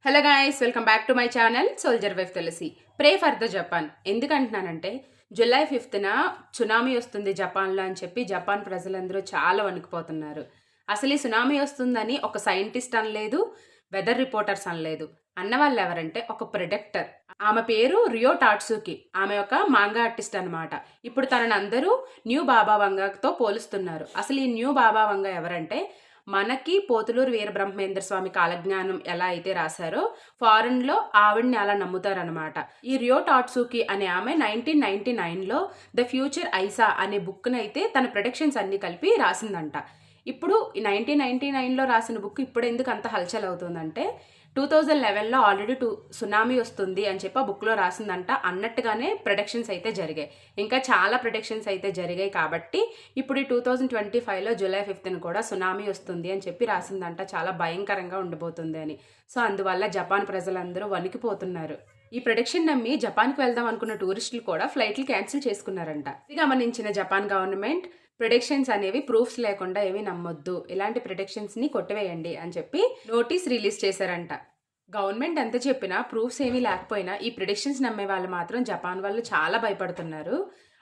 Hello guys, welcome back to my channel soldier wife Tulasi. Pray for the Japan. ఎందుకంటున్నానంటే July 5న tsunami వస్తుంది జపాన్లో అని చెప్పి జపాన్ ప్రజలందరూ చాలా వణికిపోతున్నారు. అసలు ఈ సునామీ వస్తుందని ఒక సైంటిస్ట్ అనలేదు, వెదర్ రిపోర్టర్స్ అనలేదు. అన్న వాళ్ళు ఎవరంటే ఒక ప్రెడిక్టర్. ఆమె పేరు రియో టాట్సుకి. ఆమె ఒక మాంగా ఆర్టిస్ట్ అనమాట. ఇప్పుడు తనని అందరూ న్యూ బాబా వంగతో పోలుస్తున్నారు. అసలు ఈ న్యూ బాబా వంగ ఎవరంటే మనకి పోతులూరు వీరబ్రహ్మేంద్ర స్వామి కాలజ్ఞానం ఎలా అయితే రాశారో ఫారెన్లో ఆవిడ్ని అలా నమ్ముతారనమాట. ఈ రియో టాట్సుకి అనే ఆమె 1999లో ద ఫ్యూచర్ ఐసా అనే బుక్ని అయితే తన ప్రొడిక్షన్స్ అన్ని కలిపి రాసిందంట. ఇప్పుడు 1999లో రాసిన బుక్ ఇప్పుడు ఎందుకు అంత హల్చల్ అవుతుందంటే 2011లో ఆల్రెడీ సునామీ వస్తుంది అని చెప్పి ఆ బుక్లో రాసిందంట. అన్నట్టుగానే ప్రొడిక్షన్స్ అయితే జరిగాయి. ఇంకా చాలా ప్రొడిక్షన్స్ అయితే జరిగాయి కాబట్టి ఇప్పుడు ఈ 2025లో జూలై 5న కూడా సునామీ వస్తుంది అని చెప్పి రాసిందంట. చాలా భయంకరంగా ఉండబోతుంది అని. సో అందువల్ల జపాన్ ప్రజలందరూ వణికిపోతున్నారు. ఈ ప్రొడిక్షన్ నమ్మి జపాన్కి వెళ్దాం అనుకున్న టూరిస్టులు కూడా ఫ్లైట్లు క్యాన్సిల్ చేసుకున్నారంట. ఇది గమనించిన జపాన్ గవర్నమెంట్ ప్రిడిక్షన్స్ అనేవి ప్రూఫ్స్ లేకుండా ఏమీ నమ్మొద్దు, ఇలాంటి ప్రిడిక్షన్స్ని కొట్టివేయండి అని చెప్పి నోటీస్ రిలీజ్ చేశారంట. గవర్నమెంట్ ఎంత చెప్పినా ప్రూఫ్స్ ఏమీ లేకపోయినా ఈ ప్రిడిక్షన్స్ నమ్మే వాళ్ళు మాత్రం జపాన్ వాళ్ళు చాలా భయపడుతున్నారు.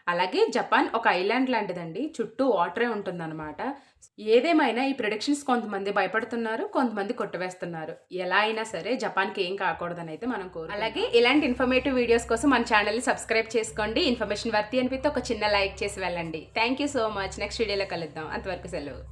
అలాగే జపాన్ ఒక ఐలాండ్ లాంటిదండి, చుట్టూ వాటరే ఉంటుందన్నమాట. ఏదేమైనా ఈ ప్రిడిక్షన్స్ కొంతమంది భయపడుతున్నారు, కొంతమంది కొట్టివేస్తున్నారు. ఎలా అయినా సరే జపాన్కి ఏం కాకూడదని అయితే మనం కోరు. అలాగే ఇలాంటి ఇన్ఫర్మేటివ్ వీడియోస్ కోసం మన ఛానల్ని సబ్స్క్రైబ్ చేసుకోండి. ఇన్ఫర్మేషన్ వర్తి అనిపిస్తే ఒక చిన్న లైక్ చేసి వెళ్ళండి. Thank you so much. Next వీడియోలో కలుద్దాం. అంతవరకు సెలవు.